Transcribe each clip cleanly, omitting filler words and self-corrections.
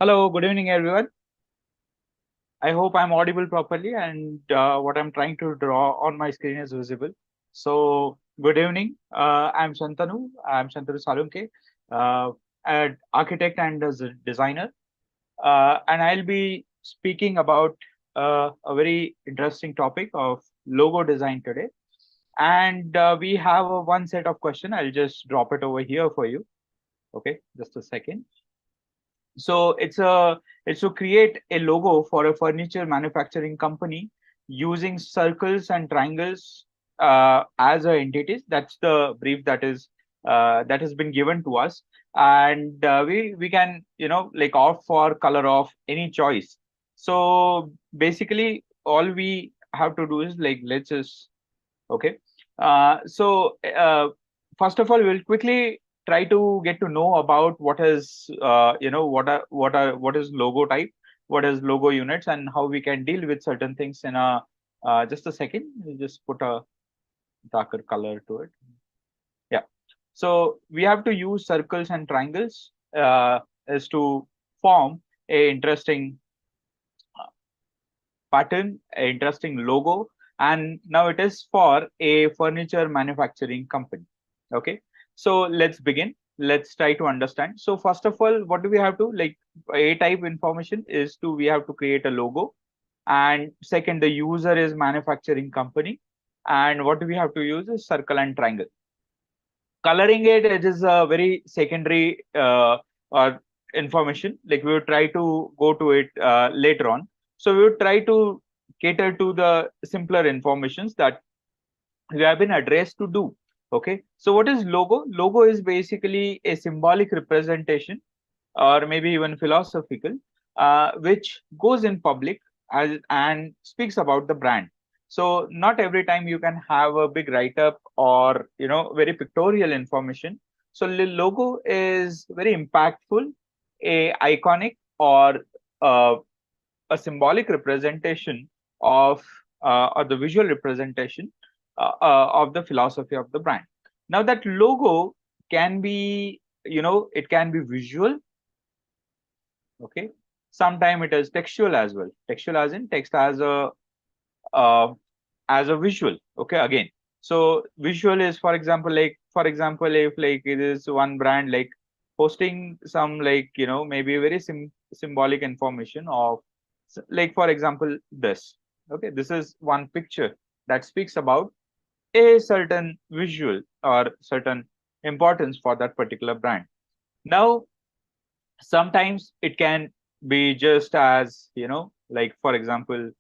Hello, good evening, everyone. I hope I'm audible properly and what I'm trying to draw on my screen is visible. So, good evening. I'm Shantanu. I'm Shantanu Salunke, uh, an architect and as a designer. And I'll be speaking about a very interesting topic of logo design today. And we have one set of question. I'll just drop it over here for you. Okay, just a second. So it's to create a logo for a furniture manufacturing company using circles and triangles as a entities. That's the brief that has been given to us, and we can like opt for color of any choice. So basically, all we have to do is like let's just okay. So first of all, we'll quickly try to get to know about what is what is logo type, what is logo units, and how we can deal with certain things in a just a second. We'll just put a darker color to it. Yeah. So we have to use circles and triangles is to form a interesting pattern, an interesting logo, and now it is for a furniture manufacturing company. Okay, so let's begin. Let's try to understand. So first of all, what do we have to like? A type information is to we have to create a logo, and second, the user is manufacturing company, and what do we have to use is circle and triangle. Coloring it is a very secondary or information. Like we will try to go to it later on. So we would try to cater to the simpler informations that we have been addressed to do. Okay, so what is logo? Logo is basically a symbolic representation or maybe even philosophical, which goes in public and speaks about the brand. So not every time you can have a big write-up or very pictorial information. So the logo is very impactful, a iconic or uh, a symbolic representation of or the visual representation of the philosophy of the brand. Now that logo can be it can be visual. Okay, sometime it is textual as well. Textual as in text uh, as a visual. Okay, again, so visual is for example if like it is one brand like posting some like maybe very symbolic information of like for example this. Okay, this is one picture that speaks about a certain visual or certain importance for that particular brand. Now sometimes it can be just as like for example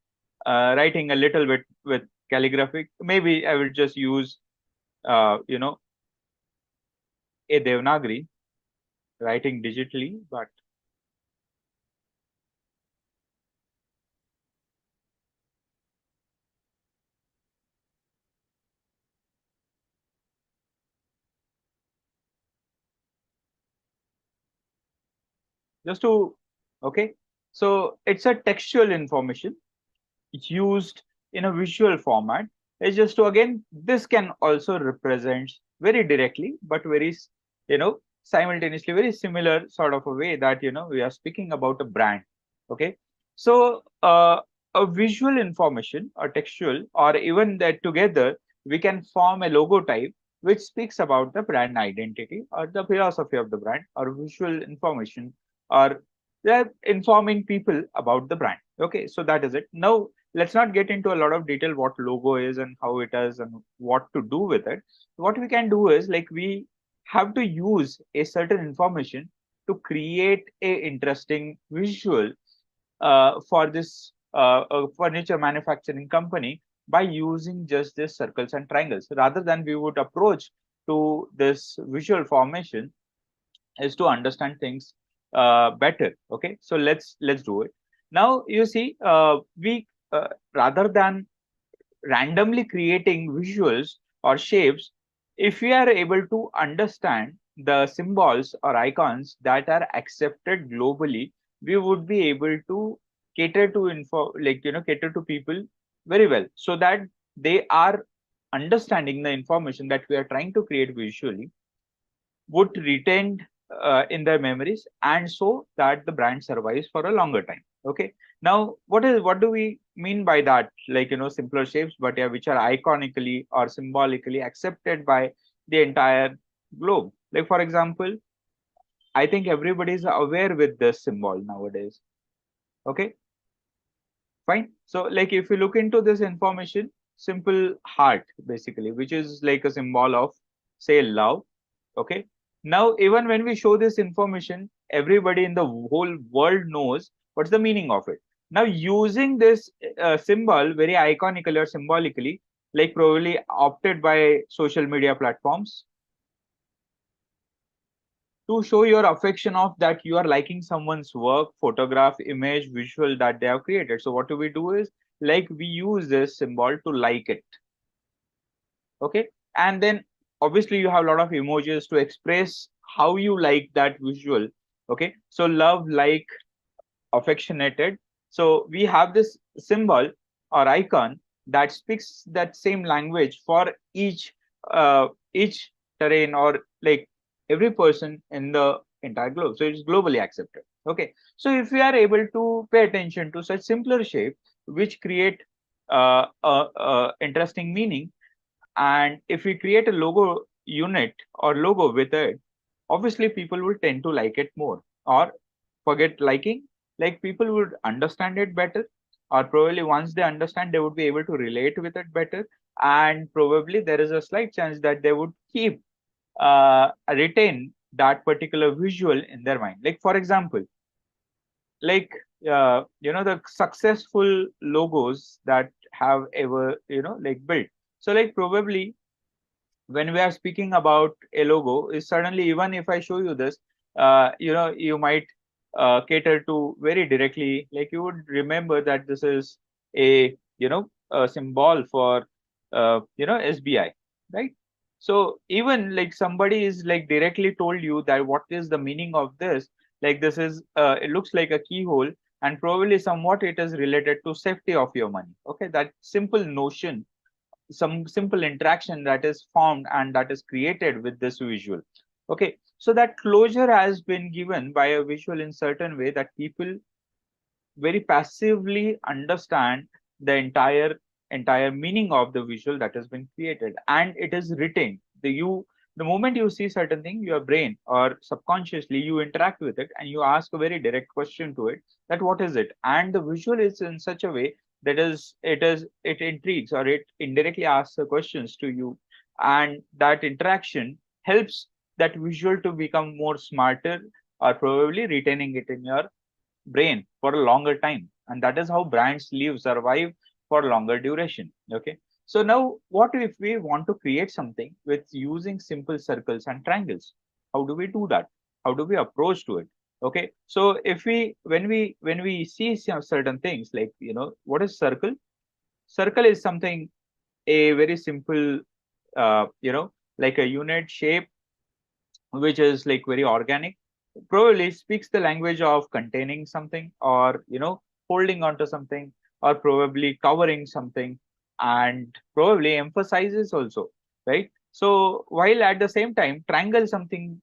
writing a little bit with calligraphic. Maybe I will just use a Devanagari writing digitally, but just to okay, so it's a textual information used in a visual format. It's just to again this can also represent very directly but very simultaneously very similar sort of a way that we are speaking about a brand. Okay, so a visual information or textual or even that together we can form a logo type which speaks about the brand identity or the philosophy of the brand or visual information or they're informing people about the brand. Okay, so that is it. Now let's not get into a lot of detail what logo is and how it is and what to do with it. What we can do is like we have to use a certain information to create a interesting visual for this furniture manufacturing company by using just this circles and triangles rather than we would approach to this visual formation is to understand things better. Okay, so let's do it. Now you see we rather than randomly creating visuals or shapes, if we are able to understand the symbols or icons that are accepted globally, we would be able to cater to info like cater to people very well so that they are understanding the information that we are trying to create visually would retain in their memories, and so that the brand survives for a longer time. Okay. Now, what do we mean by that? Like, simpler shapes, but yeah, which are iconically or symbolically accepted by the entire globe. Like, for example, I think everybody is aware with this symbol nowadays. Okay, fine. So, like, if you look into this information, simple heart basically, which is like a symbol of, say, love. Okay. Now, even when we show this information, everybody in the whole world knows what's the meaning of it. Now, using this symbol very iconically or symbolically, like probably opted by social media platforms to show your affection of that you are liking someone's work, photograph, image, visual that they have created. So what do we do is, like, we use this symbol to like it. Okay. And then obviously you have a lot of emojis to express how you like that visual. Okay. So love, like, affectionated. So we have this symbol or icon that speaks that same language for each terrain, or like every person in the entire globe. So it's globally accepted. Okay. So if we are able to pay attention to such simpler shape which create interesting meaning, and if we create a logo unit or logo with it, obviously people will tend to like it more, or forget liking, like people would understand it better, or probably once they understand, they would be able to relate with it better, and probably there is a slight chance that they would keep retain that particular visual in their mind. Like, for example, like, the successful logos that have ever, like, built. So, like, probably when we are speaking about a logo, is suddenly, even if I show you this, you might cater to very directly, like you would remember that this is a symbol for SBI, right? So even like somebody is like directly told you that what is the meaning of this, like this is it looks like a keyhole, and probably somewhat it is related to safety of your money. Okay, that simple notion, some simple interaction that is formed and that is created with this visual. Okay, so that closure has been given by a visual in certain way that people very passively understand the entire meaning of the visual that has been created, and it is retained. The moment you see certain thing, your brain or subconsciously you interact with it and you ask a very direct question to it, that what is it, and the visual is in such a way that it intrigues, or it indirectly asks the questions to you, and that interaction helps that visual to become more smarter, or probably retaining it in your brain for a longer time. And that is how brands live, survive for longer duration. Okay. So now what if we want to create something with using simple circles and triangles? How do we do that? How do we approach to it? Okay. So if we when we see some certain things, like, what is circle? Circle is something, a very simple, like a unit shape, which is like very organic, probably speaks the language of containing something, or holding on to something, or probably covering something, and probably emphasizes also, right? So while at the same time triangle something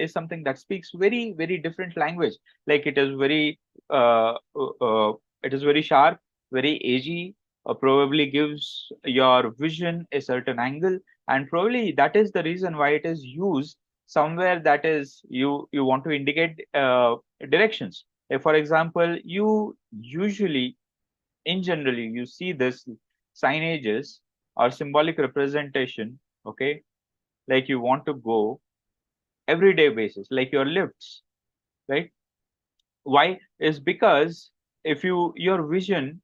is something that speaks very very different language, like uh, uh, uh, it is very sharp, very edgy, probably gives your vision a certain angle, and probably that is the reason why it is used somewhere that is you want to indicate directions. Like, for example, you usually, in generally, you see this signages or symbolic representation. Okay, like you want to go everyday basis, like your lifts, right? Why is because if your vision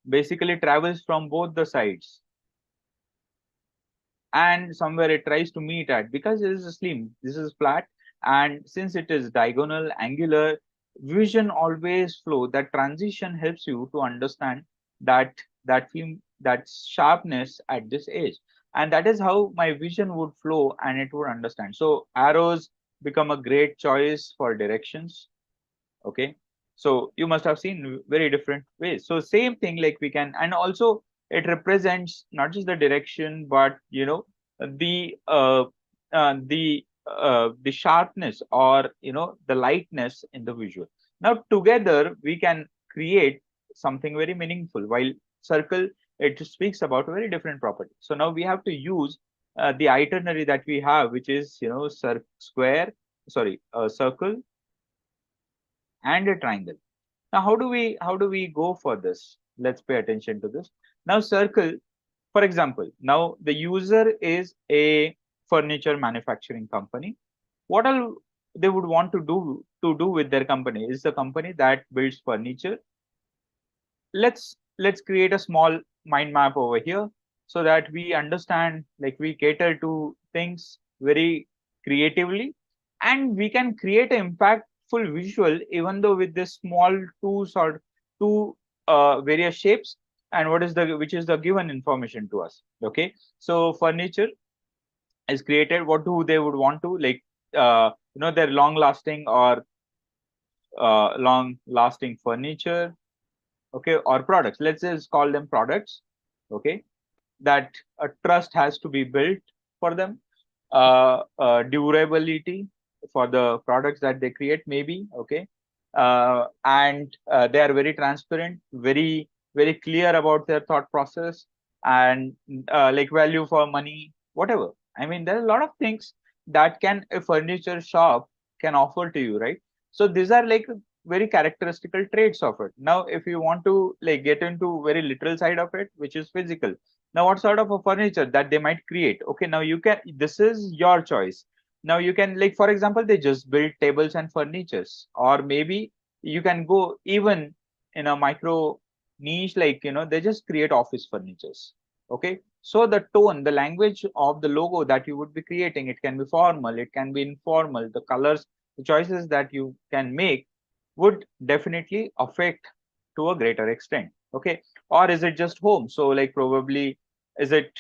basically travels from both the sides, and somewhere it tries to meet at, because this is slim, this is flat, and since it is diagonal, angular, vision always flow. That transition helps you to understand that sharpness at this edge, and that is how my vision would flow and it would understand. So arrows become a great choice for directions. Okay, so you must have seen very different ways. So same thing, like we can, and also it represents not just the direction, but the the sharpness or the lightness in the visual. Now together we can create something very meaningful. While circle, it speaks about a very different property. So now we have to use the itinerary that we have, which is square, sorry, a circle and a triangle. Now how do we go for this? Let's pay attention to this. Now circle, for example, now the user is a furniture manufacturing company. What all they would want to do with their company is the company that builds furniture. Let's create a small mind map over here so that we understand, like we cater to things very creatively, and we can create an impactful visual even though with this small two various shapes, and which is the given information to us. Okay, so furniture is created. What do they would want to, like, their long lasting or long lasting furniture, okay, or products. Let's just call them products. Okay, that a trust has to be built for them, durability for the products that they create, maybe. Okay, and they are very transparent, very clear about their thought process, and like value for money, whatever. I mean, there are a lot of things that can a furniture shop can offer to you, right? So these are like very characteristical traits of it. Now if you want to like get into very literal side of it, which is physical, now what sort of a furniture that they might create? Okay, now you can, this is your choice. Now you can, like, for example, they just build tables and furnitures, or maybe you can go even in a micro niche, like they just create office furnitures. Okay, so the tone, the language of the logo that you would be creating, it can be formal, it can be informal. The colors, the choices that you can make would definitely affect to a greater extent. Okay, or is it just home? So like probably, is it,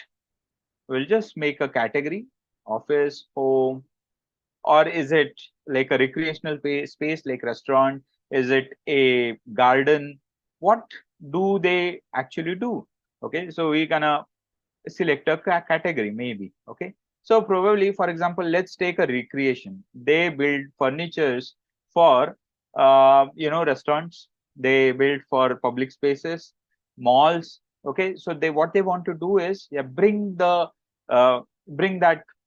we'll just make a category, office, home, or is it like a recreational space like restaurant? Is it a garden? What do they actually do? Okay, so we gonna select a category, maybe. Okay, so probably, for example, let's take a recreation. They build furnitures for restaurants. They build for public spaces, malls. Okay, so they, what they want to do is, yeah, bring that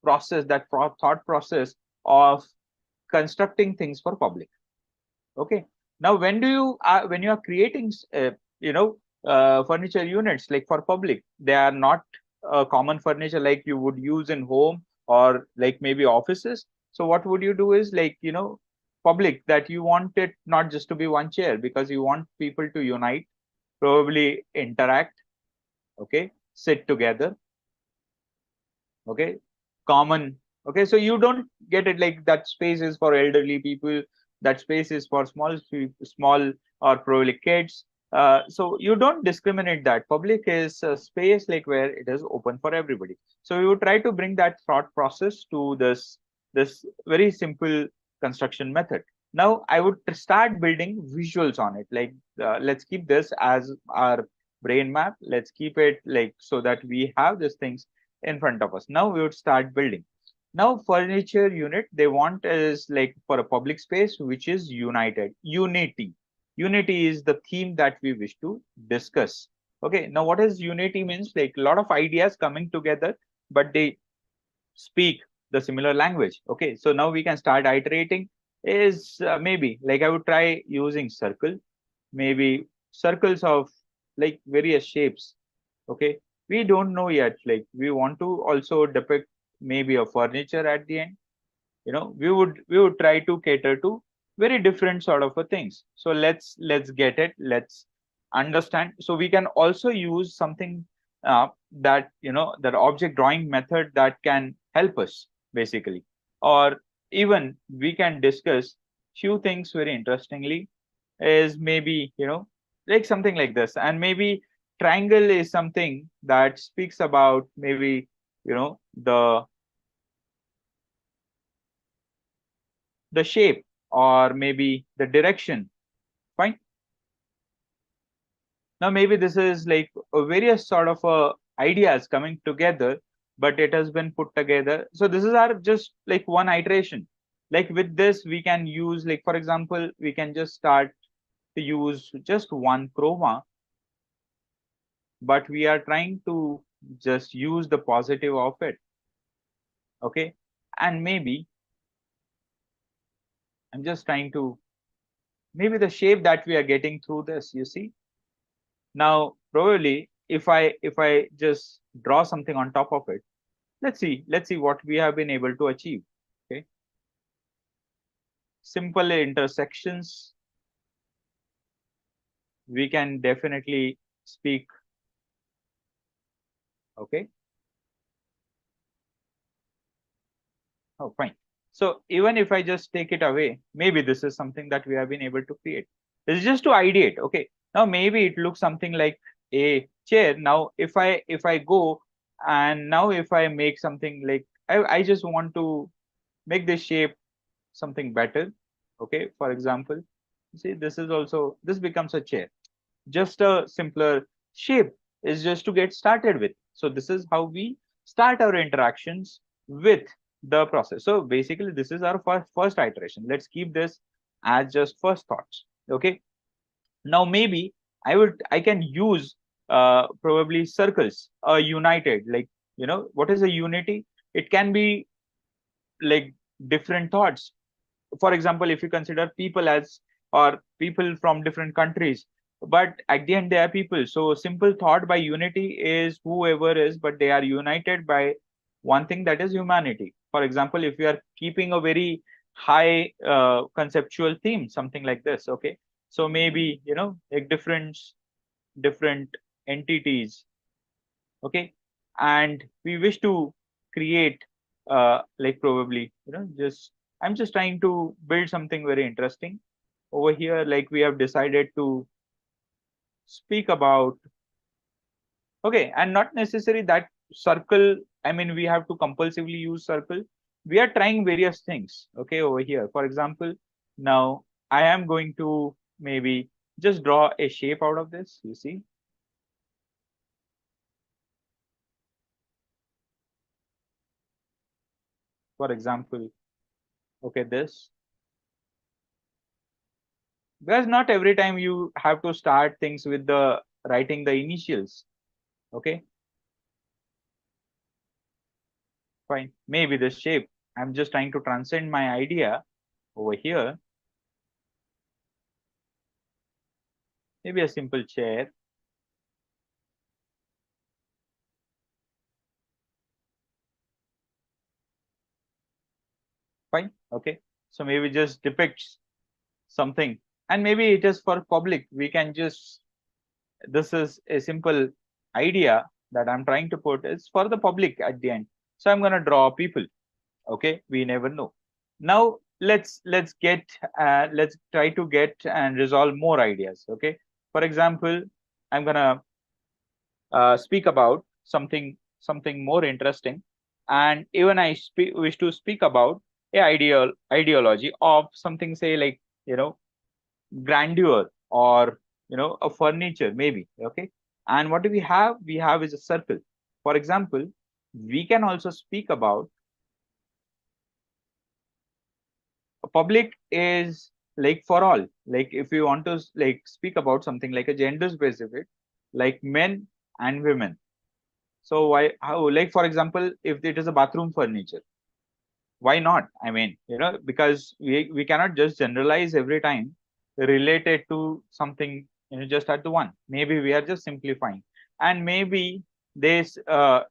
process, that thought process of constructing things for public. Okay, now when you are creating furniture units like for public, they are not common furniture like you would use in home or like maybe offices. So what would you do is, like, public, that you want it not just to be one chair, because you want people to unite, probably interact, okay, sit together, okay, common. Okay, so you don't get it like that space is for elderly people, that space is for small or probably kids. So you don't discriminate. That public is a space like where it is open for everybody. So you try to bring that thought process to this very simple construction method. Now I would start building visuals on it, like let's keep this as our brain map. Let's keep it like so that we have these things in front of us. Now we would start building. Now furniture unit they want is like for a public space which is united. Unity is the theme that we wish to discuss. Okay, now what is unity means? Like a lot of ideas coming together, but they speak the similar language. Okay, so now we can start iterating. Is maybe like I would try using circle, maybe circles of like various shapes. Okay, we don't know yet, like we want to also depict maybe a furniture at the end. We would try to cater to very different sort of a things. So let's get it, let's understand. So we can also use something that that object drawing method that can help us basically, or even we can discuss few things very interestingly, is maybe like something like this. And maybe triangle is something that speaks about maybe the shape or maybe the direction. Fine. Now maybe this is like a various sort of ideas coming together but it has been put together. So this is our just like one iteration. Like with this, we can use, like for example, we can just start to use just one chroma, but we are trying to just use the positive of it. Okay. And maybe I'm just trying to, maybe the shape that we are getting through this, you see. Now, probably if I just draw something on top of it, let's see what we have been able to achieve. Okay. Simple intersections, we can definitely speak. Okay. Oh, fine. So even if I just take it away, maybe this is something that we have been able to create. This is just to ideate. Okay. Now maybe it looks something like a chair. Now if I go and now if I make something like I just want to make this shape something better. Okay. For example, see, this is also, this becomes a chair. Just a simpler shape is just to get started with. So this is how we start our interactions with the process. So basically this is our first iteration. Let's keep this as just first thoughts. Okay. Now maybe I can use probably circles, united, like, what is a unity? It can be like different thoughts. For example, if you consider people as, or people from different countries, but at the end they are people. So simple thought by unity is whoever is, but they are united by one thing, that is humanity. For example, if you are keeping a very high conceptual theme, something like this. Okay. So maybe, like different entities. Okay. And we wish to create like probably, just, I'm just trying to build something very interesting over here. Like we have decided to speak about, okay, and not necessary that circle, I mean we have to compulsively use circle. We are trying various things. Okay, over here, for example, now I am going to maybe just draw a shape out of this, you see. For example, okay, this, because not every time you have to start things with the writing the initials. Okay, fine, maybe this shape, I'm just trying to transcend my idea over here. Maybe a simple chair. Fine. Okay. So maybe just depicts something, and maybe it is for public. We can just, this is a simple idea that I'm trying to put, is for the public at the end. So I'm gonna draw people. Okay. We never know. Now let's try to get and resolve more ideas. Okay. For example, I'm gonna speak about something more interesting, and even wish to speak about a ideology of something, say like, grandeur, or a furniture maybe. Okay. And what do we have is a circle. For example, we can also speak about a public is like for all. Like if you want to like speak about something like a gender specific, like men and women. So why, how, like for example, if it is a bathroom furniture, why not? I mean, because we cannot just generalize every time related to something, just at the one. Maybe we are just simplifying. And maybe this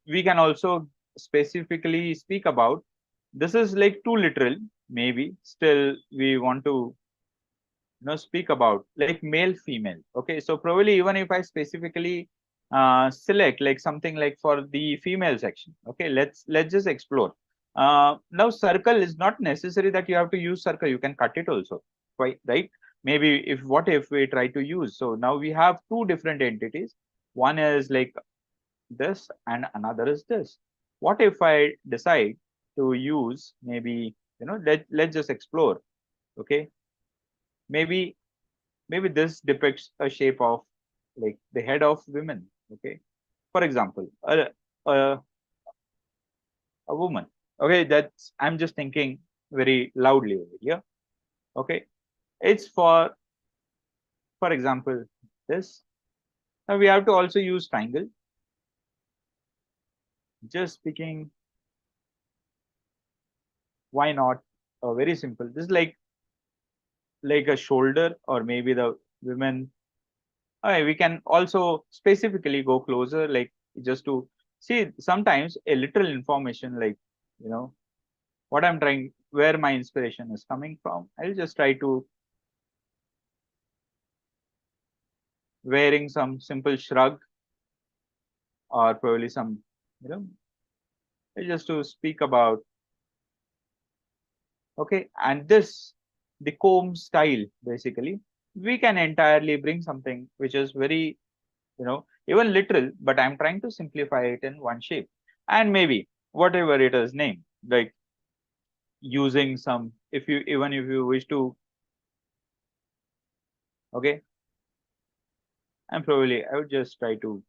we can also specifically speak about, this is like too literal, maybe still we want to speak about like male female. Okay, so probably even if I specifically select like something like for the female section. Okay, let's just explore. Now circle is not necessary that you have to use circle, you can cut it also. Right, maybe if, what if we try to use, so now we have two different entities. One is like this and another is this. What if I decide to use, maybe, let's just explore. Okay, maybe this depicts a shape of like the head of women. Okay, for example, a woman. Okay, that's, I'm just thinking very loudly over here. Okay, it's for example, this. Now we have to also use triangle. Just speaking, why not? Very simple. This is like a shoulder, or maybe the women. Okay, we can also specifically go closer, like just to see sometimes a little information, like, you know, what I'm trying, where my inspiration is coming from. I'll just try to wearing some simple shrug, or probably some, you know, just to speak about. Okay, and this, the comb style, basically, we can entirely bring something which is very, even literal, but I'm trying to simplify it in one shape. And maybe whatever it is named, like using some, if you, even if you wish to, okay, and probably I would just try to,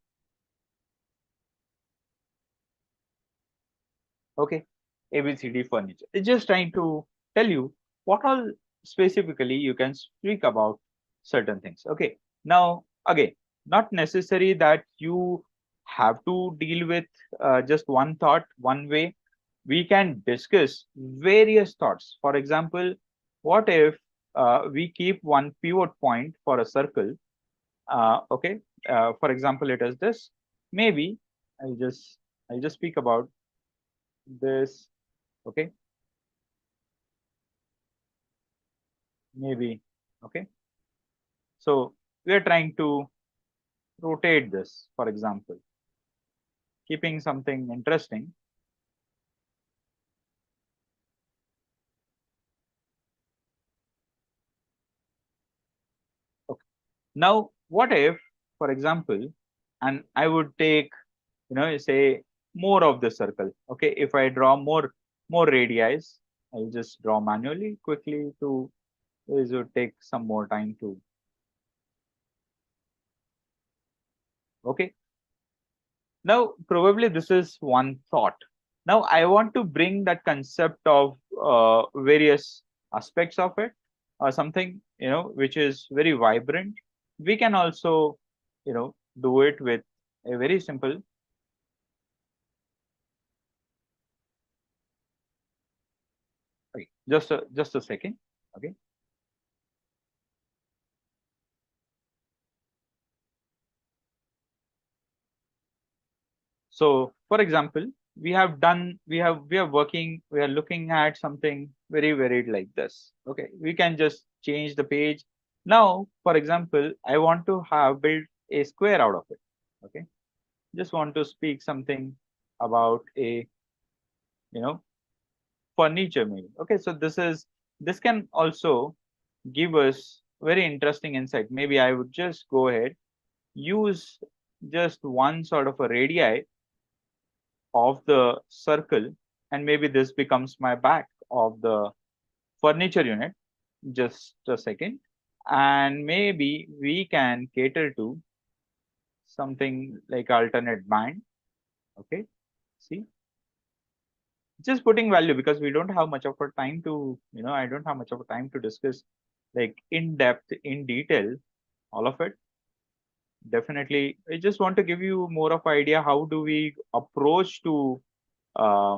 okay, ABCD furniture. It's just trying to tell you what all specifically you can speak about certain things. Okay, now again, not necessary that you have to deal with just one thought one way. We can discuss various thoughts. For example, what if we keep one pivot point for a circle? Okay, for example, it is this. Maybe I'll just I'll just speak about this. Okay, maybe. Okay, so we are trying to rotate this, for example, keeping something interesting. Okay, now what if, for example, and I would take, say more of the circle. Okay, if I draw more radii, I'll just draw manually quickly to, this would take some more time to, okay. Now probably this is one thought. Now I want to bring that concept of various aspects of it, or something, which is very vibrant. We can also, do it with a very simple, okay, just a second. Okay, so for example, we are working, we are looking at something very varied like this. Okay, we can just change the page. Now for example, I want to have built a square out of it. Okay, just want to speak something about a, you know furniture maybe. Okay, so this can also give us very interesting insight. Maybe I would just go ahead, use just one sort of a radii of the circle, and maybe this becomes my back of the furniture unit. Just a second, and maybe we can cater to something like alternate band. Okay, see, just putting value, because we don't have much of a time to, I don't have much of a time to discuss like in depth, in detail, all of it. Definitely, I just want to give you more of idea how do we approach to uh,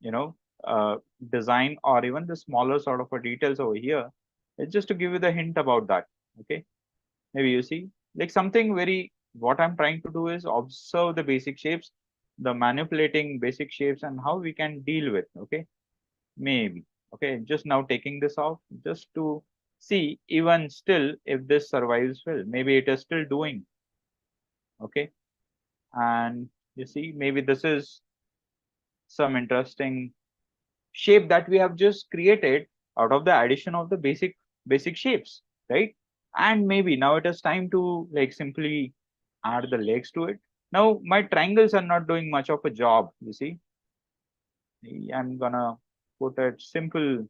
you know uh, design, or even the smaller sort of a details over here. It's just to give you the hint about that. Okay, maybe you see, like something very, what I'm trying to do is observe the basic shapes, the manipulating basic shapes, and how we can deal with. Okay, maybe. Okay, just now taking this off just to see even still if this survives well. Maybe it is still doing. Okay, and you see, maybe this is some interesting shape that we have just created out of the addition of the basic shapes, right? And maybe now it is time to like simply add the legs to it. Now my triangles are not doing much of a job, you see. I'm gonna put it simple,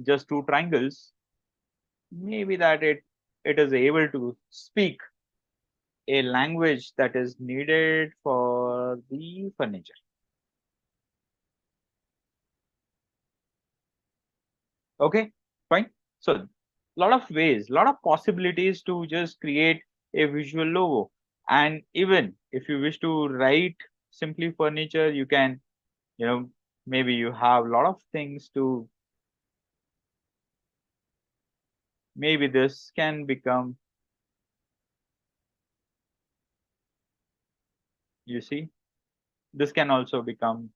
just two triangles. Maybe that it is able to speak a language that is needed for for the furniture. Okay, fine. So lot of ways, lot of possibilities to just create a visual logo. And even if you wish to write simply furniture, you can, maybe you have a lot of things to, maybe this can become, you see, this can also become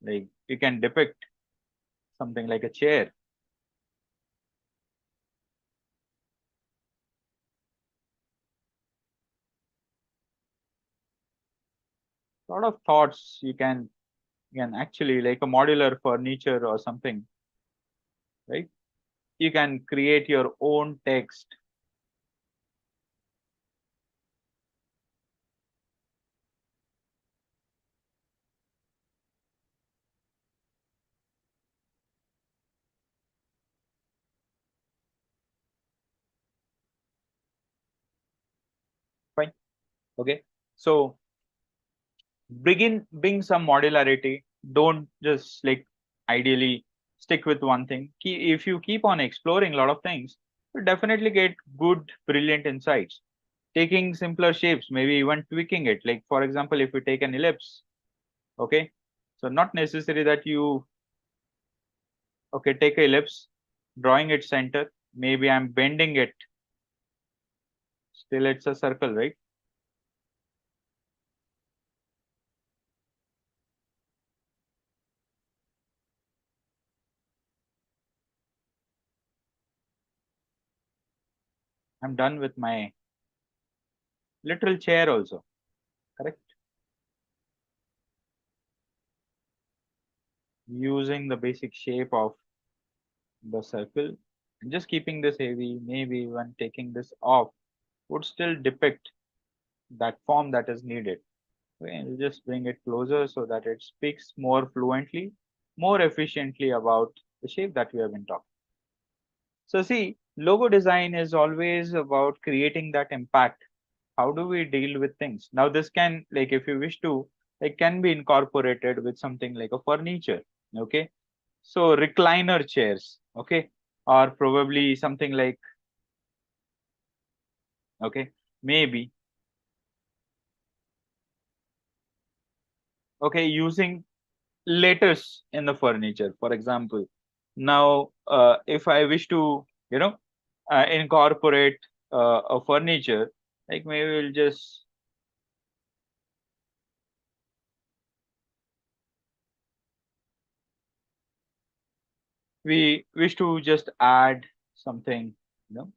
like, you can depict something like a chair. Lot of thoughts you can actually like a modular furniture or something, right? You can create your own text. Fine. Okay. So bring some modularity. Don't just like ideally stick with one thing. If you keep on exploring a lot of things, you definitely get good, brilliant insights. Taking simpler shapes, maybe even tweaking it. Like for example, if you take an ellipse, okay, so not necessary that you, okay, take a ellipse, drawing its center. Maybe I'm bending it. Still, it's a circle, right? I'm done with my literal chair also, correct? Using the basic shape of the circle and just keeping this heavy, maybe when taking this off, would still depict that form that is needed. Okay, and we'll just bring it closer so that it speaks more fluently, more efficiently about the shape that we have been talking. So see, logo design is always about creating that impact. How do we deal with things? Now this can, like if you wish to, it can be incorporated with something like a furniture. Okay. So recliner chairs, okay, or probably something like, okay, maybe, okay, using letters in the furniture, for example. Now, if I wish to, incorporate a furniture, like maybe we'll just, we wish to just add something, you know,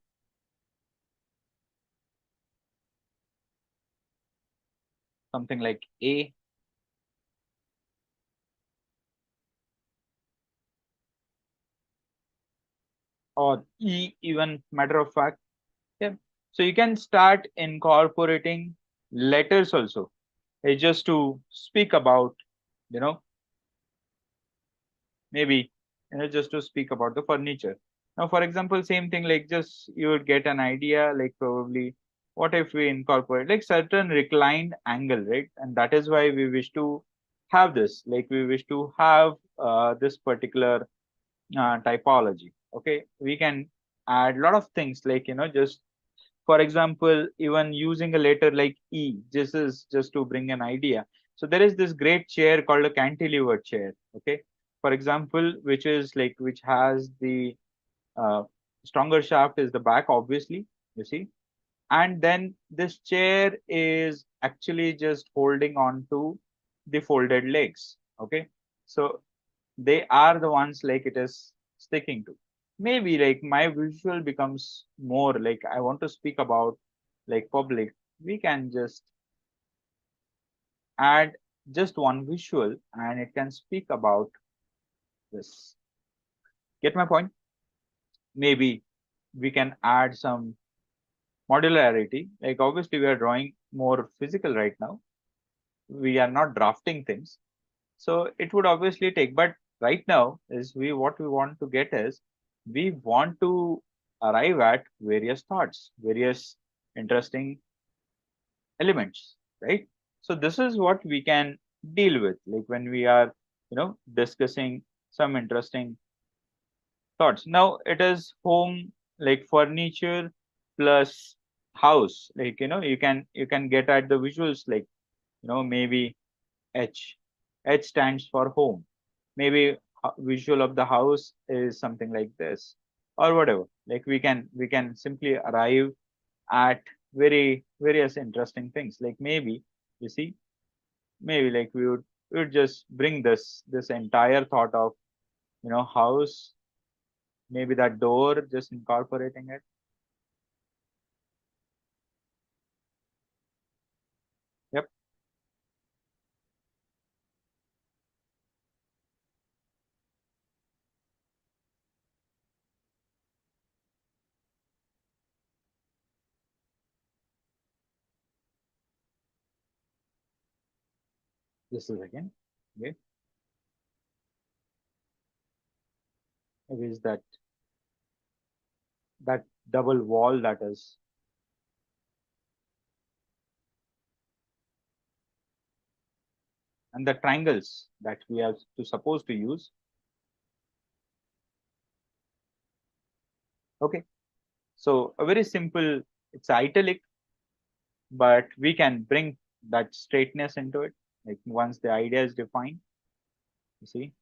something like A or E, even matter of fact. Yeah. So you can start incorporating letters also, just to speak about, you know, maybe, just to speak about the furniture. Now, for example, same thing, like just you would get an idea, like probably what if we incorporate like certain reclined angle, right? And that is why we wish to have this, like we wish to have this particular typology. Okay, we can add a lot of things like, just for example, even using a letter like E, this is just to bring an idea. So there is this great chair called a cantilever chair. Okay, for example, which is like, which has the uh, stronger shaft is the back, obviously, you see. And then this chair is actually just holding on to the folded legs. Okay, so they are the ones like it is sticking to. Maybe like my visual becomes more like I want to speak about like public. We can just add just one visual and it can speak about this. Get my point? Maybe we can add some modularity. Like obviously we are drawing more physical right now. We are not drafting things. So it would obviously take, but right now is we what we want to get is we want to arrive at various thoughts, various interesting elements, right? So this is what we can deal with, like when we are, discussing some interesting thoughts. Now it is home, like furniture plus house. Like, you can get at the visuals, like, maybe H. H stands for home. Maybe visual of the house is something like this, or whatever. Like we can simply arrive at very various interesting things. Like maybe, you see, maybe like we would just bring this entire thought of, house, maybe that door, just incorporating it. Yep, this is again. Okay, it is that double wall, that is, and the triangles that we are to supposed to use. Okay, so a very simple, it's italic, but we can bring that straightness into it. Like once the idea is defined, you see.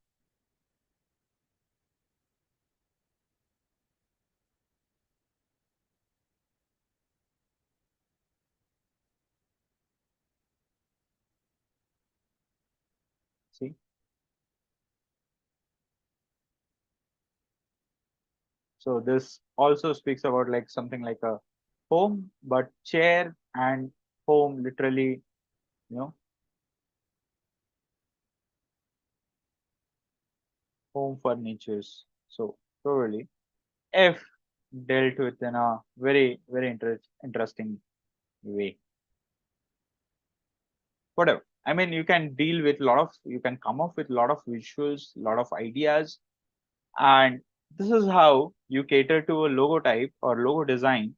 So this also speaks about like something like a home, but chair and home literally, you know, home furnitures. So probably if dealt with in a very, very interesting way. Whatever. I mean, you can deal with you can come up with a lot of visuals, a lot of ideas, and this is how you cater to a logo type or logo design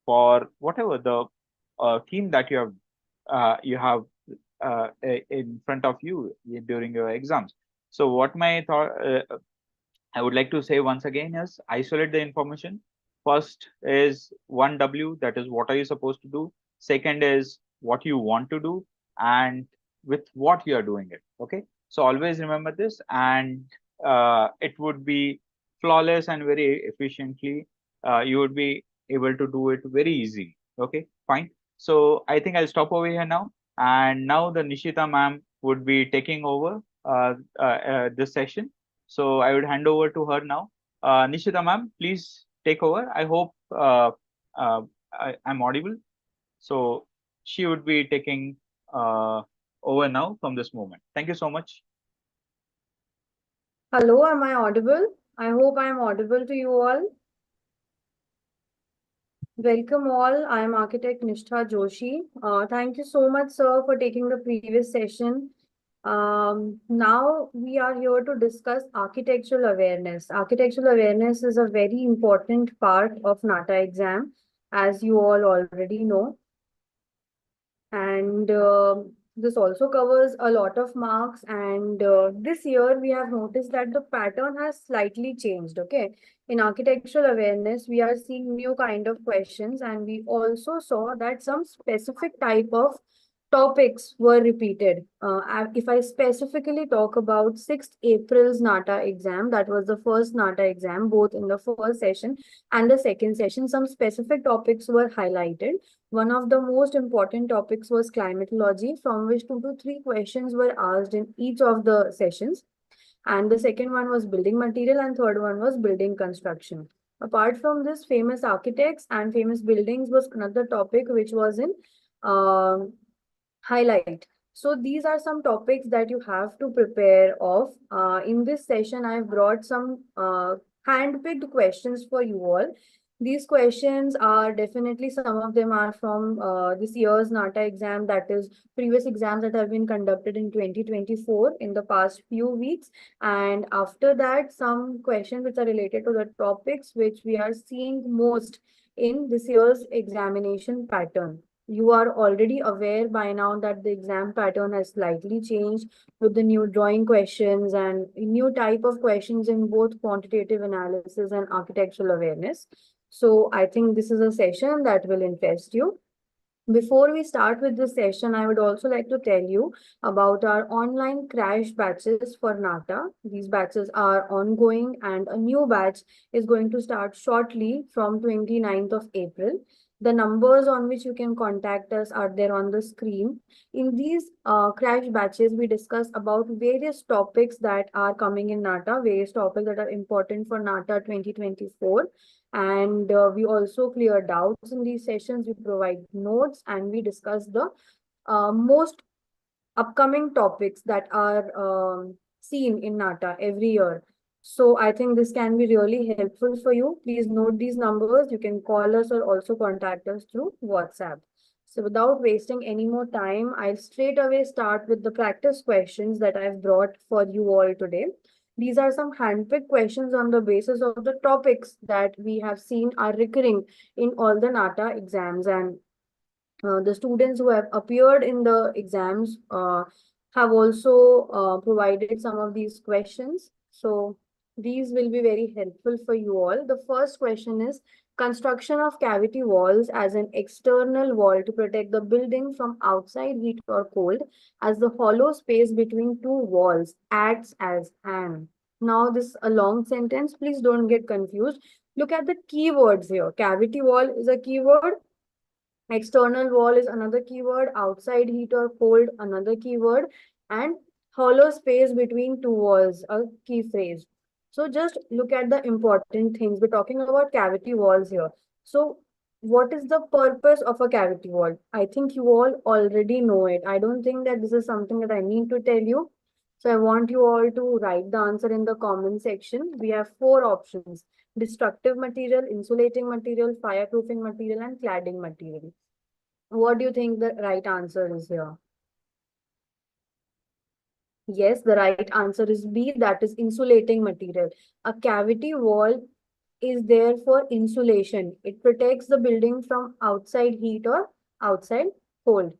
for whatever the theme that you have in front of you during your exams. So what my thought I would like to say once again is isolate the information. First is 1W, that is what are you supposed to do. Second is what you want to do and with what you are doing it. Okay. So always remember this, and it would be flawless and very efficiently. You would be able to do it very easy. Okay, fine. So I think I'll stop over here now. And now the Nishita ma'am would be taking over this session. So I would hand over to her now. Nishita ma'am, please take over. I hope uh, I'm audible. So she would be taking over now from this moment. Thank you so much. Hello, am I audible? I hope I am audible to you all. Welcome all. I am architect Nishtha Joshi. Thank you so much, sir, for taking the previous session. Now we are here to discuss architectural awareness. Architectural awareness is a very important part of Nata exam, as you all already know. And this also covers a lot of marks, and this year we have noticed that the pattern has slightly changed. Okay, in architectural awareness we are seeing new kind of questions, and we also saw that some specific type of topics were repeated. If I specifically talk about 6th April's Nata exam, that was the first Nata exam, both in the first session and the second session, some specific topics were highlighted. One of the most important topics was climatology, from which 2 to 3 questions were asked in each of the sessions. And the second one was building material, and third one was building construction. Apart from this, famous architects and famous buildings was another topic which was in highlight. So these are some topics that you have to prepare of. In this session, I've brought some hand-picked questions for you all. These questions are definitely, some of them are from this year's NATA exam, that is previous exams that have been conducted in 2024 in the past few weeks. And after that, some questions which are related to the topics which we are seeing most in this year's examination pattern. You are already aware by now that the exam pattern has slightly changed with the new drawing questions and new type of questions in both quantitative analysis and architectural awareness. So I think this is a session that will interest you. Before we start with this session, I would also like to tell you about our online crash batches for Nata. These batches are ongoing and a new batch is going to start shortly from 29th of April. The numbers on which you can contact us are there on the screen. In these crash batches, we discuss about various topics that are coming in Nata, various topics that are important for Nata 2024. And we also clear doubts in these sessions. We provide notes and we discuss the most upcoming topics that are seen in Nata every year. So I think this can be really helpful for you. Please note these numbers. You can call us or also contact us through WhatsApp. So without wasting any more time, I'll straight away start with the practice questions that I've brought for you all today. These are some handpicked questions on the basis of the topics that we have seen are recurring in all the NATA exams, and the students who have appeared in the exams have also provided some of these questions. So these will be very helpful for you all. The first question is construction of cavity walls as an external wall to protect the building from outside heat or cold, as the hollow space between two walls acts as an. Now this is a long sentence. Please don't get confused. Look at the keywords here. Cavity wall is a keyword. External wall is another keyword, outside heat or cold, another keyword, and hollow space between two walls, a key phrase. So just look at the important things. We're talking about cavity walls here. So what is the purpose of a cavity wall? I think you all already know it. I don't think that this is something that I need to tell you. So I want you all to write the answer in the comment section. We have four options: destructive material, insulating material, fireproofing material, and cladding material. What do you think the right answer is here? Yes, the right answer is B, that is insulating material. A cavity wall is there for insulation. It protects the building from outside heat or outside cold.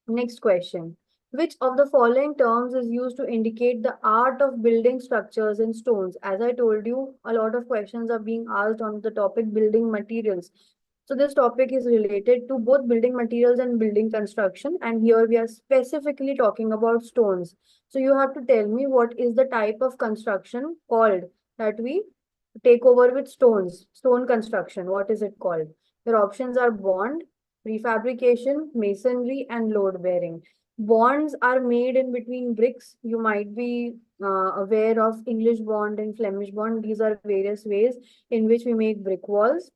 Next question. Which of the following terms is used to indicate the art of building structures in stones? As I told you, a lot of questions are being asked on the topic building materials. So this topic is related to both building materials and building construction. And here we are specifically talking about stones. So you have to tell me what is the type of construction called that we take over with stones, stone construction. What is it called? Your options are bond, prefabrication, masonry, and load bearing. Bonds are made in between bricks. You might be aware of English bond and Flemish bond. These are various ways in which we make brick walls.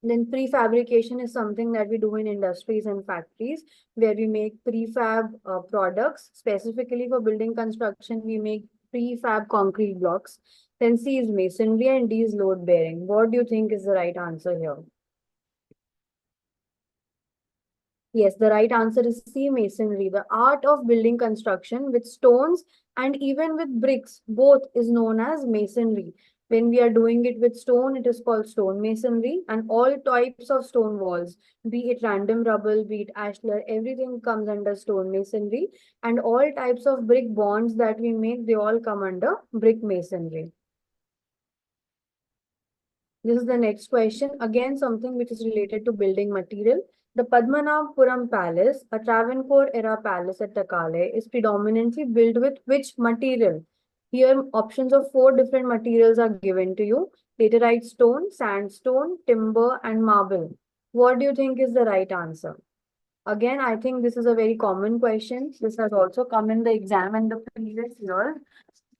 Then prefabrication is something that we do in industries and factories where we make prefab products. Specifically for building construction, we make prefab concrete blocks. Then C is masonry and D is load bearing. What do you think is the right answer here? Yes, the right answer is C, masonry. The art of building construction with stones and even with bricks, both is known as masonry. When we are doing it with stone, it is called stone masonry, and all types of stone walls, be it random rubble, be it ashlar, everything comes under stone masonry. And all types of brick bonds that we make, they all come under brick masonry. This is the next question. Again, something which is related to building material. The Padmanabhapuram Palace, a Travancore era palace at Takale, is predominantly built with which material? Here, options of four different materials are given to you: laterite stone, sandstone, timber, and marble. What do you think is the right answer? Again, I think this is a very common question. This has also come in the exam in the previous year.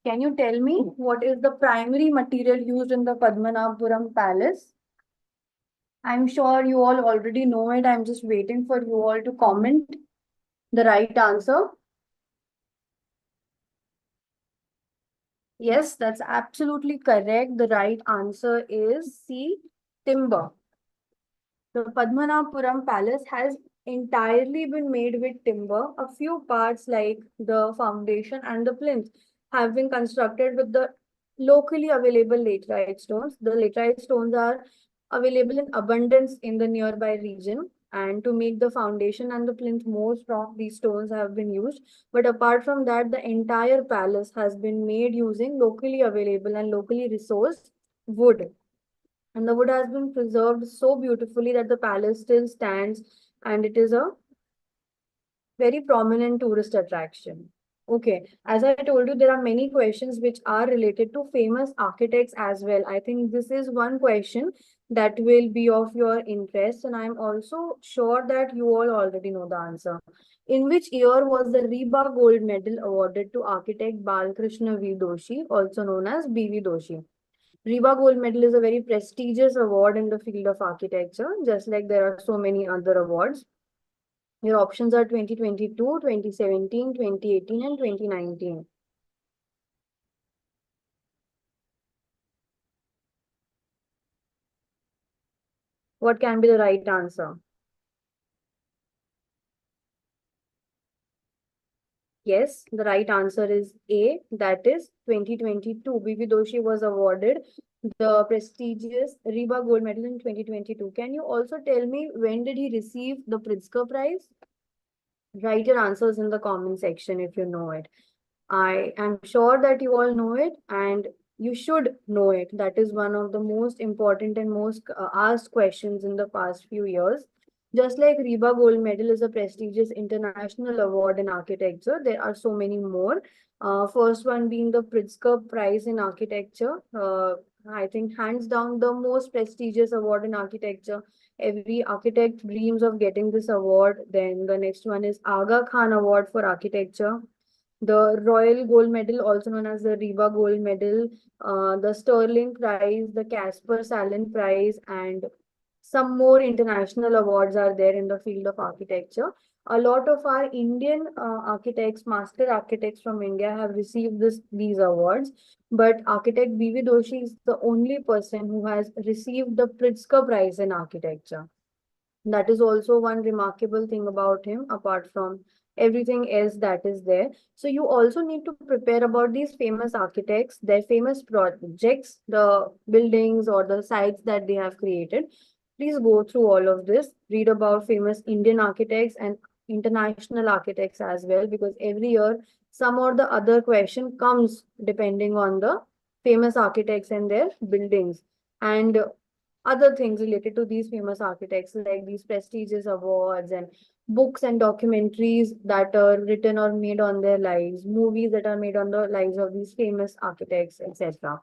Can you tell me what is the primary material used in the Padmanabhapuram Palace? I'm sure you all already know it. I'm just waiting for you all to comment the right answer. Yes, that's absolutely correct. The right answer is C, timber. The Padmanabhapuram Palace has entirely been made with timber. A few parts like the foundation and the plinth have been constructed with the locally available laterite stones. The laterite stones are available in abundance in the nearby region. And to make the foundation and the plinth more strong, these stones have been used. But apart from that, the entire palace has been made using locally available and locally resourced wood. And the wood has been preserved so beautifully that the palace still stands, and it is a very prominent tourist attraction. Okay, as I told you, there are many questions which are related to famous architects as well. I think this is one question that will be of your interest, and I'm also sure that you all already know the answer. In which year was the Reba Gold Medal awarded to architect Balkrishna V. Doshi, also known as B.V. Doshi? Reba Gold Medal is a very prestigious award in the field of architecture, just like there are so many other awards. Your options are 2022, 2017, 2018, and 2019. What can be the right answer? Yes, the right answer is A, that is 2022. B.V. Doshi was awarded the prestigious Reba Gold Medal in 2022. Can you also tell me when did he receive the Pritzker Prize? Write your answers in the comment section if you know it. I am sure that you all know it, and you should know it. That is one of the most important and most asked questions in the past few years. Just like Reba Gold Medal is a prestigious international award in architecture, there are so many more. First one being the Pritzker Prize in Architecture. I think hands down the most prestigious award in architecture. Every architect dreams of getting this award. Then the next one is Aga Khan Award for Architecture, the Royal Gold Medal, also known as the Reba Gold Medal, the Sterling Prize, the Casper Salin Prize, and some more international awards are there in the field of architecture. A lot of our Indian architects, master architects from India, have received these awards. But architect B.V. Doshi is the only person who has received the Pritzker Prize in architecture. That is also one remarkable thing about him, apart from everything else that is there. So you also need to prepare about these famous architects, their famous projects, the buildings or the sites that they have created. Please go through all of this, read about famous Indian architects and international architects as well, because every year some or the other question comes depending on the famous architects and their buildings. And other things related to these famous architects, like these prestigious awards and books and documentaries that are written or made on their lives, movies that are made on the lives of these famous architects, etc.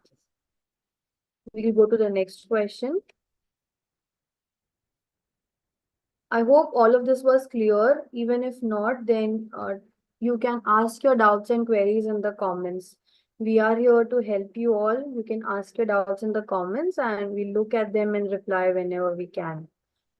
We'll go to the next question. I hope all of this was clear. Even if not, then you can ask your doubts and queries in the comments. We are here to help you all. You can ask your doubts in the comments and we look at them and reply whenever we can.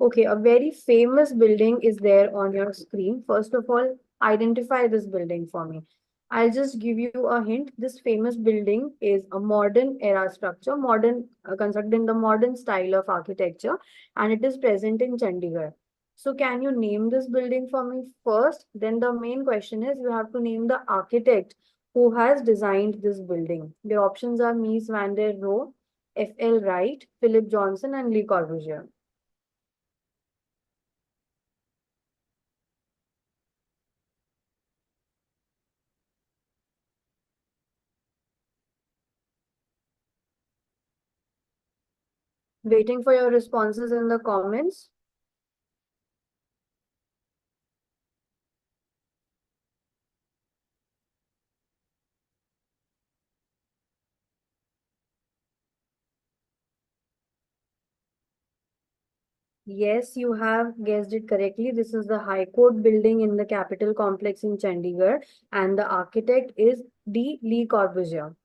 Okay, a very famous building is there on your screen. First of all, identify this building for me. I'll just give you a hint. This famous building is a modern era structure, modern constructed in the modern style of architecture, and it is present in Chandigarh. So can you name this building for me first? Then the main question is you have to name the architect who has designed this building. Your options are Mies van der Rohe, F.L. Wright, Philip Johnson, and Le Corbusier. Waiting for your responses in the comments. Yes, you have guessed it correctly. This is the High Court building in the Capitol complex in Chandigarh, and the architect is D. Le Corbusier.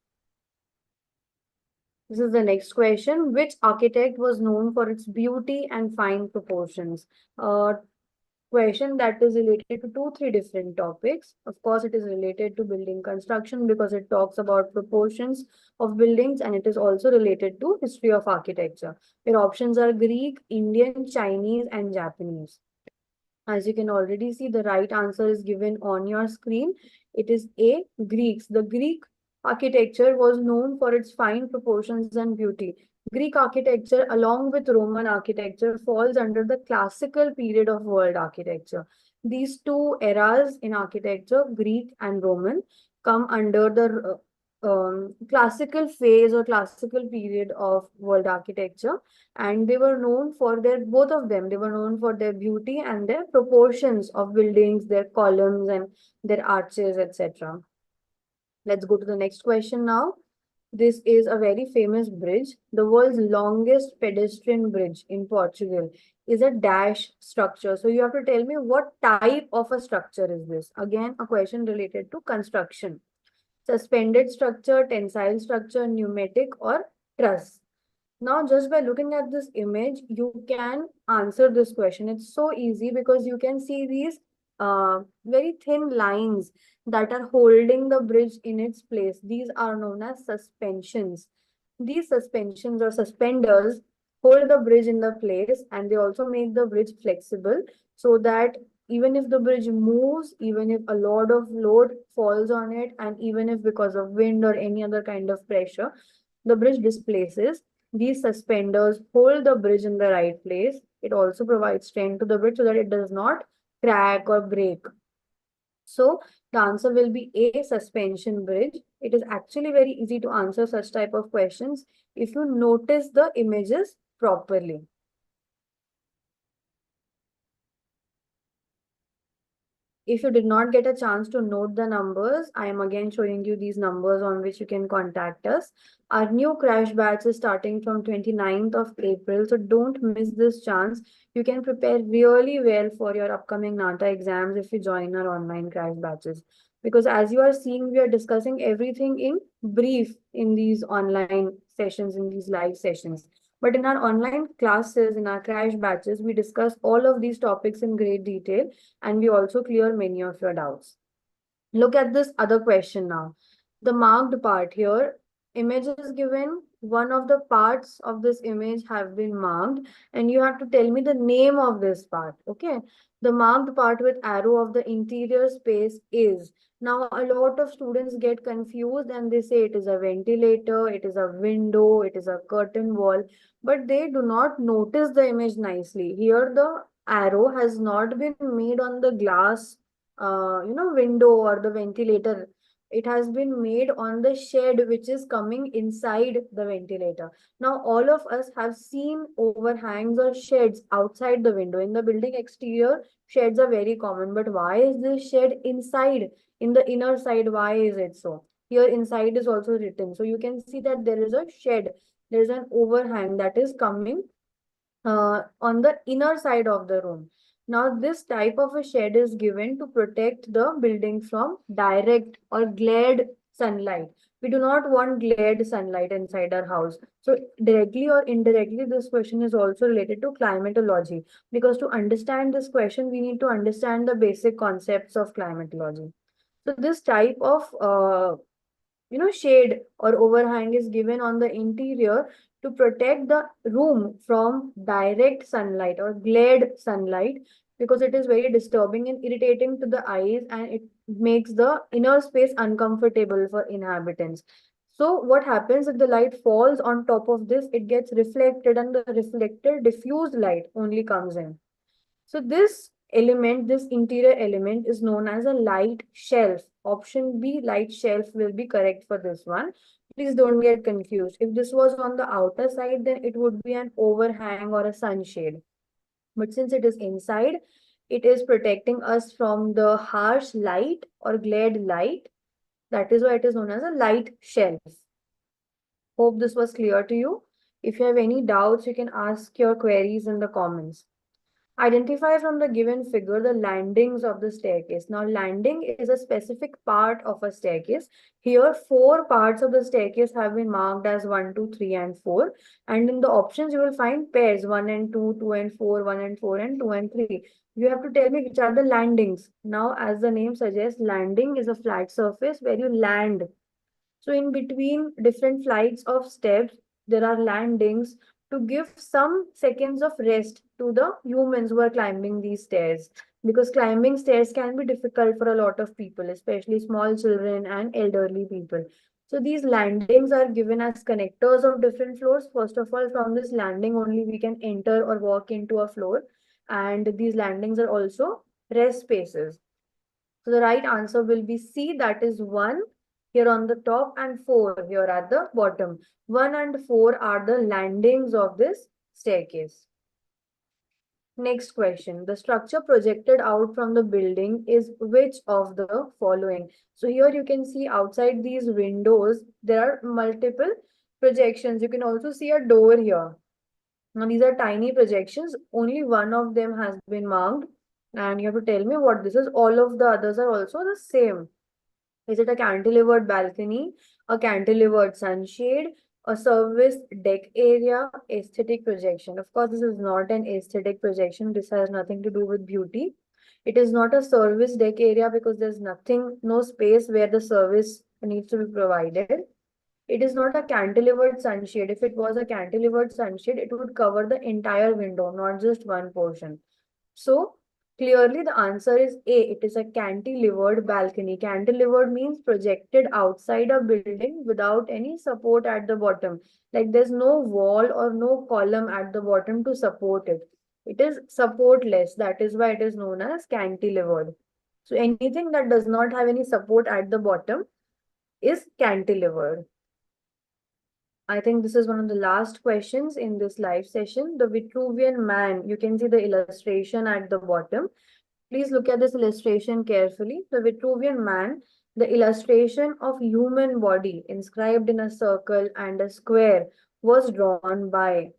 This is the next question. Which architect was known for its beauty and fine proportions? Question that is related to two, three different topics. Of course, it is related to building construction because it talks about proportions of buildings, and it is also related to history of architecture. Your options are Greek, Indian, Chinese, and Japanese. As you can already see, the right answer is given on your screen. It is A, Greeks. The Greek architecture was known for its fine proportions and beauty. Greek architecture, along with Roman architecture, falls under the classical period of world architecture. These two eras in architecture, Greek and Roman, come under the classical phase or classical period of world architecture, and they were known for their, both of them, they were known for their beauty and their proportions of buildings, their columns and their arches, etc. Let's go to the next question now. This is a very famous bridge. The world's longest pedestrian bridge in Portugal is a dash structure. So you have to tell me what type of a structure is this? Again, a question related to construction. Suspended structure, tensile structure, pneumatic, or truss. Now, just by looking at this image, you can answer this question. It's so easy because you can see these very thin lines that are holding the bridge in its place. These are known as suspensions. These suspensions or suspenders hold the bridge in the place, and they also make the bridge flexible so that even if the bridge moves, even if a lot of load falls on it, and even if because of wind or any other kind of pressure, the bridge displaces, these suspenders hold the bridge in the right place. It also provides strength to the bridge so that it does not crack or break. So the answer will be A, suspension bridge. It is actually very easy to answer such type of questions if you notice the images properly. If you did not get a chance to note the numbers, I am again showing you these numbers on which you can contact us. Our new crash batch is starting from 29th of April, so don't miss this chance. You can prepare really well for your upcoming NATA exams if you join our online crash batches. Because as you are seeing, we are discussing everything in brief in these online sessions, in these live sessions. But in our online classes, in our crash batches, we discuss all of these topics in great detail, and we also clear many of your doubts. Look at this other question now. The marked part here, image is given, one of the parts of this image have been marked, and you have to tell me the name of this part, okay? The marked part with arrow of the interior space is. Now, a lot of students get confused and they say it is a ventilator, it is a window, it is a curtain wall, but they do not notice the image nicely. Here, the arrow has not been made on the glass window or the ventilator. It has been made on the shed which is coming inside the ventilator. Now, all of us have seen overhangs or sheds outside the window. In the building exterior, sheds are very common. But why is this shed inside? In the inner side, why is it so? Here, inside is also written. So you can see that there is a shed. There is an overhang that is coming on the inner side of the room. Now, this type of a shed is given to protect the building from direct or glared sunlight. We do not want glared sunlight inside our house. So, directly or indirectly, this question is also related to climatology. Because to understand this question, we need to understand the basic concepts of climatology. So, this type of shade or overhang is given on the interior to protect the room from direct sunlight or glared sunlight, because it is very disturbing and irritating to the eyes, and it makes the inner space uncomfortable for inhabitants. So what happens if the light falls on top of this? It gets reflected, and the reflected diffused light only comes in. So this element, this interior element is known as a light shelf. Option B, light shelf, will be correct for this one. Please don't get confused. If this was on the outer side, then it would be an overhang or a sunshade. But since it is inside, it is protecting us from the harsh light or glared light. That is why it is known as a light shelf. Hope this was clear to you. If you have any doubts, you can ask your queries in the comments. Identify from the given figure the landings of the staircase. Now, landing is a specific part of a staircase. Here, four parts of the staircase have been marked as 1, 2, 3, and 4. And in the options, you will find pairs 1 and 2, 2 and 4, 1 and 4, and 2 and 3. You have to tell me which are the landings. Now, as the name suggests, landing is a flat surface where you land. So in between different flights of steps, there are landings to give some seconds of rest to the humans who are climbing these stairs. Because climbing stairs can be difficult for a lot of people, especially small children and elderly people. So these landings are given as connectors of different floors. First of all, from this landing only we can enter or walk into a floor. And these landings are also rest spaces. So the right answer will be C, that is 1 here on the top and 4 here at the bottom. 1 and 4 are the landings of this staircase. Next question. The structure projected out from the building is which of the following? So here you can see outside these windows, there are multiple projections. You can also see a door here. Now these are tiny projections. Only one of them has been marked. And you have to tell me what this is. All of the others are also the same. Is it a cantilevered balcony, a cantilevered sunshade, a service deck area, aesthetic projection? Of course, this is not an aesthetic projection. This has nothing to do with beauty. It is not a service deck area because there's nothing, no space where the service needs to be provided. It is not a cantilevered sunshade. If it was a cantilevered sunshade, it would cover the entire window, not just one portion. So clearly the answer is A. It is a cantilevered balcony. Cantilevered means projected outside a building without any support at the bottom. Like there's no wall or no column at the bottom to support it. It is supportless. That is why it is known as cantilevered. So anything that does not have any support at the bottom is cantilevered. I think this is one of the last questions in this live session. The Vitruvian man, you can see the illustration at the bottom. Please look at this illustration carefully. The Vitruvian man, the illustration of human body inscribed in a circle and a square was drawn by.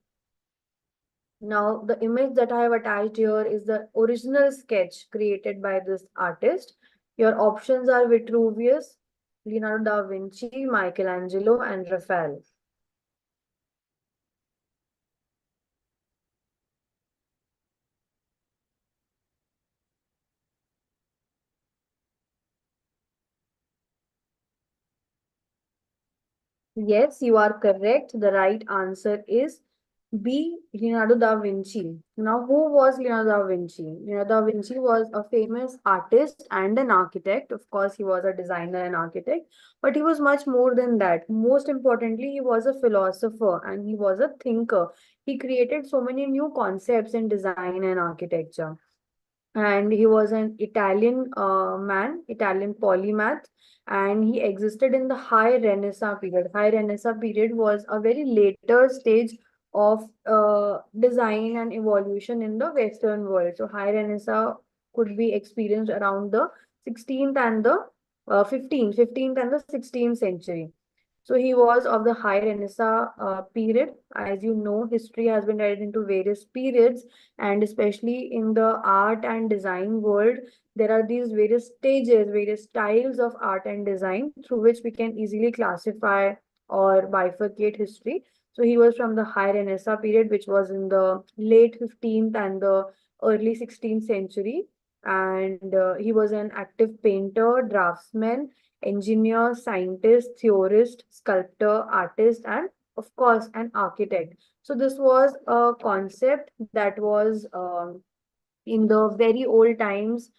Now, the image that I have attached here is the original sketch created by this artist. Your options are Vitruvius, Leonardo da Vinci, Michelangelo, and Raphael. Yes, you are correct. The right answer is B. Leonardo da Vinci. Now, who was Leonardo da Vinci? Leonardo da Vinci was a famous artist and an architect. Of course, he was a designer and architect, but he was much more than that. Most importantly, he was a philosopher and he was a thinker. He created so many new concepts in design and architecture. And he was an Italian man, Italian polymath, and he existed in the High Renaissance period. High Renaissance period was a very later stage of design and evolution in the Western world. So High Renaissance could be experienced around the 16th and the 15th and the 16th century. So he was of the High Renaissance period. As you know, history has been divided into various periods, and especially in the art and design world, there are these various stages, various styles of art and design through which we can easily classify or bifurcate history. So he was from the High Renaissance period, which was in the late 15th and the early 16th century. And he was an active painter, draftsman, engineer, scientist, theorist, sculptor, artist, and of course, an architect. So this was a concept that was in the very old times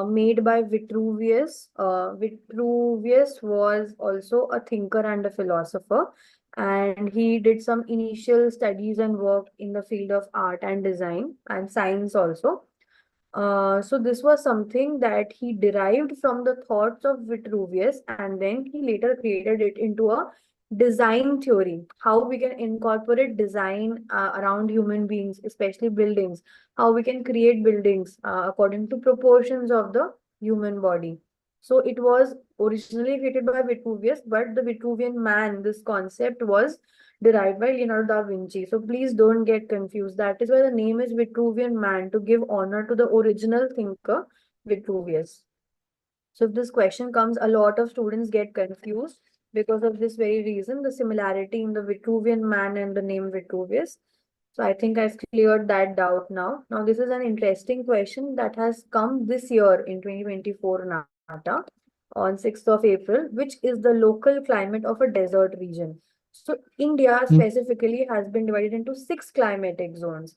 made by Vitruvius. Vitruvius was also a thinker and a philosopher, and he did some initial studies and work in the field of art and design and science also. So this was something that he derived from the thoughts of Vitruvius, and then he later created it into a design theory, how we can incorporate design around human beings, especially buildings, how we can create buildings according to proportions of the human body. So it was originally created by Vitruvius, but the Vitruvian man, this concept was derived by Leonardo da Vinci. So please don't get confused. That is why the name is Vitruvian man, to give honor to the original thinker, Vitruvius. So if this question comes, a lot of students get confused because of this very reason, the similarity in the Vitruvian man and the name Vitruvius. So I think I've cleared that doubt now. Now this is an interesting question that has come this year in 2024 Nata on 6th of April. Which is the local climate of a desert region? So India specifically has been divided into 6 climatic zones.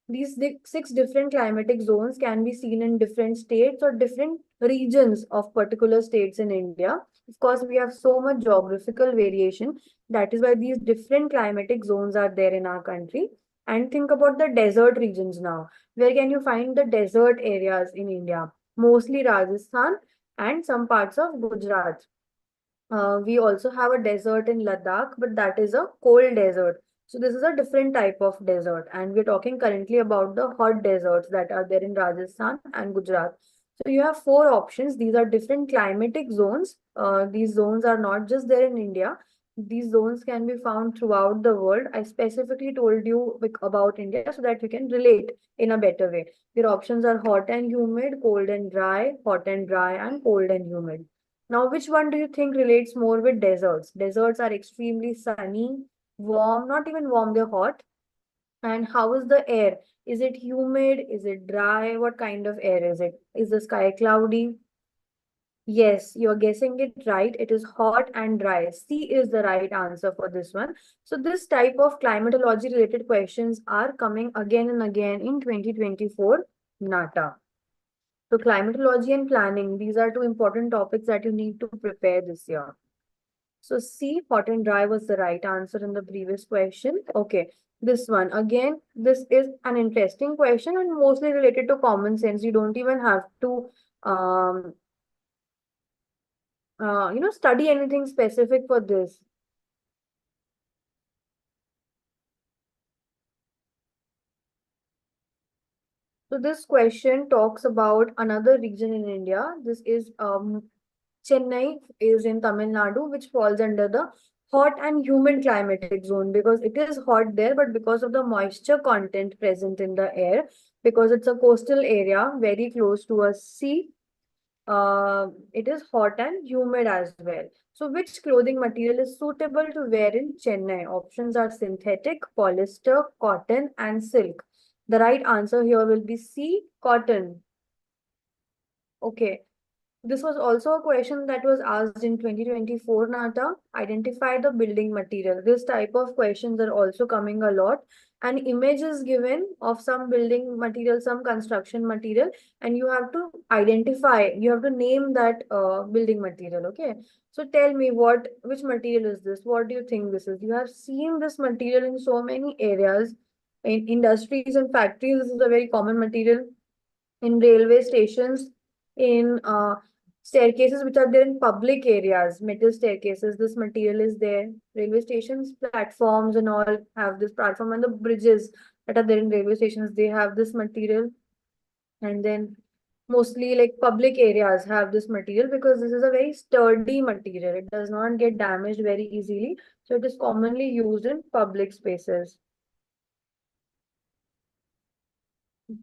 These 6 different climatic zones can be seen in different states or different regions of particular states in India. Of course, we have so much geographical variation. That is why these different climatic zones are there in our country. And think about the desert regions now. Where can you find the desert areas in India? Mostly Rajasthan and some parts of Gujarat. We also have a desert in Ladakh, but that is a cold desert. So this is a different type of desert. And we're talking currently about the hot deserts that are there in Rajasthan and Gujarat. So you have four options. These are different climatic zones. These zones are not just there in India. These zones can be found throughout the world. I specifically told you about India so that you can relate in a better way. Your options are hot and humid, cold and dry, hot and dry, and cold and humid. Now, which one do you think relates more with deserts? Deserts are extremely sunny, warm, not even warm, they're hot. And how is the air? Is it humid? Is it dry? What kind of air is it? Is the sky cloudy? Yes, you're guessing it right. It is hot and dry. C is the right answer for this one. So this type of climatology related questions are coming again and again in 2024 NATA. So climatology and planning, these are two important topics that you need to prepare this year. So C, hot and dry was the right answer in the previous question. Okay, this one again, this is an interesting question and mostly related to common sense. You don't even have to, um, study anything specific for this. So this question talks about another region in India. This is Chennai is in Tamil Nadu, which falls under the hot and humid climatic zone because it is hot there, but because of the moisture content present in the air, because it's a coastal area very close to a sea, it is hot and humid as well. So, which clothing material is suitable to wear in Chennai? Options are synthetic, polyester, cotton, and silk. The right answer here will be C, cotton. Okay. This was also a question that was asked in 2024 NATA. Identify the building material. This type of questions are also coming a lot. An image is given of some building material, some construction material, and you have to identify, you have to name that building material. Okay. So tell me which material is this? What do you think this is? You have seen this material in so many areas, in industries and factories. This is a very common material in railway stations, in staircases which are there in public areas, metal staircases. This material is there. Railway stations, platforms, and all have this platform, and the bridges that are there in railway stations, they have this material. And then mostly like public areas have this material because this is a very sturdy material. It does not get damaged very easily. So it is commonly used in public spaces.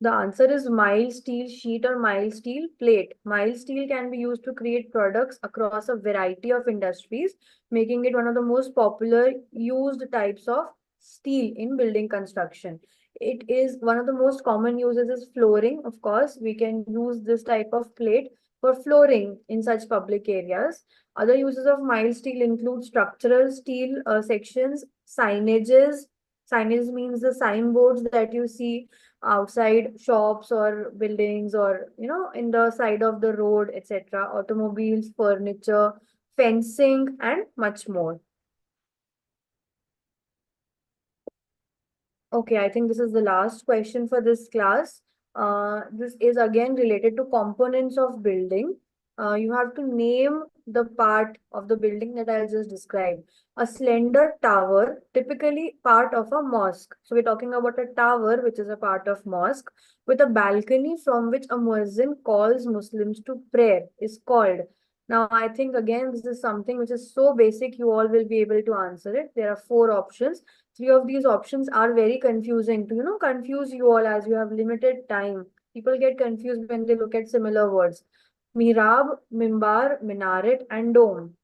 The answer is mild steel sheet or mild steel plate. Mild steel can be used to create products across a variety of industries, making it one of the most popular used types of steel in building construction. It is one of the most common uses is flooring. Of course, we can use this type of plate for flooring in such public areas. Other uses of mild steel include structural steel sections, signages. Signage means the signboards that you see outside shops or buildings or in the side of the road, etc., automobiles, furniture, fencing, and much more. Okay, I think this is the last question for this class. This is again related to components of building. You have to name the part of the building that I'll just describe. A slender tower, typically part of a mosque. So we're talking about a tower, which is a part of mosque, with a balcony from which a muezzin calls Muslims to prayer, is called. Now, I think again, this is something which is so basic, you all will be able to answer it. There are four options. Three of these options are very confusing to, confuse you all as you have limited time. People get confused when they look at similar words. Mihrab, mimbar, minaret, and dome.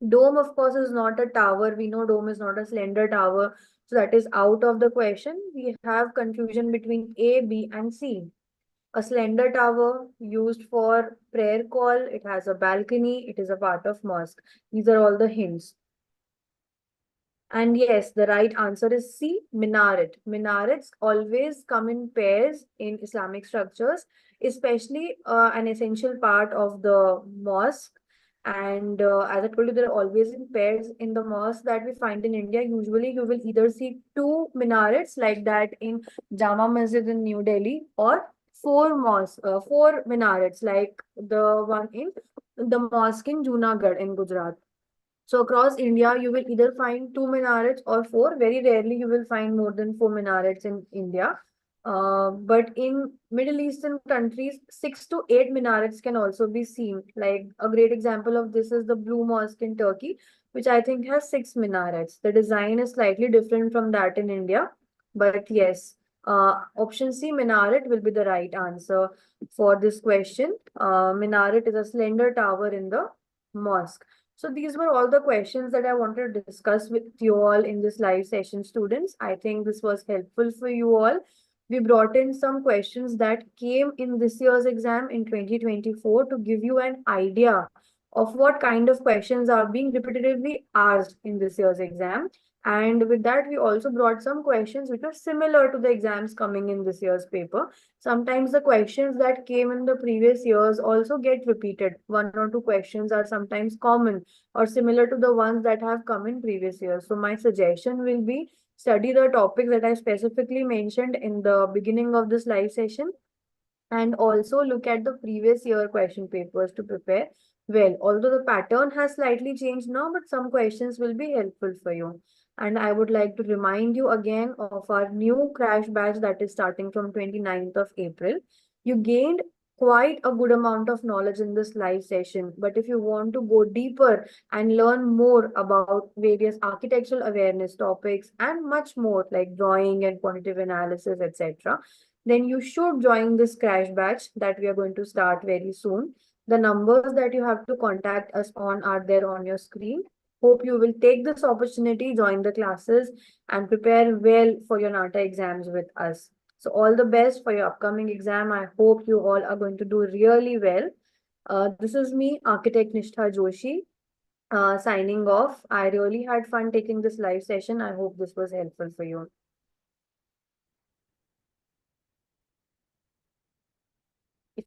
Dome, of course, is not a tower. We know dome is not a slender tower. So that is out of the question. We have confusion between A, B, and C. A slender tower used for prayer call. It has a balcony. It is a part of mosque. These are all the hints. And yes, the right answer is C, minaret. Minarets always come in pairs in Islamic structures. especially an essential part of the mosque. And as I told you, there are always in pairs in the mosque that we find in India. Usually, you will either see two minarets like that in Jama Masjid in New Delhi, or four minarets like the one in the mosque in Junagadh in Gujarat. So across India, you will either find two minarets or four. Very rarely you will find more than four minarets in India. But in Middle Eastern countries, 6 to 8 minarets can also be seen. Like a great example of this is the Blue Mosque in Turkey, which I think has 6 minarets. The design is slightly different from that in India. But yes, option C, minaret, will be the right answer for this question. Minaret is a slender tower in the mosque. So these were all the questions that I wanted to discuss with you all in this live session, students. I think this was helpful for you all. We brought in some questions that came in this year's exam in 2024 to give you an idea of what kind of questions are being repetitively asked in this year's exam. And with that, we also brought some questions which are similar to the exams coming in this year's paper. Sometimes the questions that came in the previous years also get repeated. One or two questions are sometimes common or similar to the ones that have come in previous years. So my suggestion will be study the topics that I specifically mentioned in the beginning of this live session, and also look at the previous year question papers to prepare well. Although the pattern has slightly changed now, but some questions will be helpful for you. And I would like to remind you again of our new crash batch that is starting from 29th of April. You gained quite a good amount of knowledge in this live session, but if you want to go deeper and learn more about various architectural awareness topics and much more like drawing and quantitative analysis, etc., then you should join this crash batch that we are going to start very soon. The numbers that you have to contact us on are there on your screen. Hope you will take this opportunity, join the classes, and prepare well for your NATA exams with us. So all the best for your upcoming exam. I hope you all are going to do really well. This is me, Architect Nishtha Joshi, signing off. I really had fun taking this live session. I hope this was helpful for you.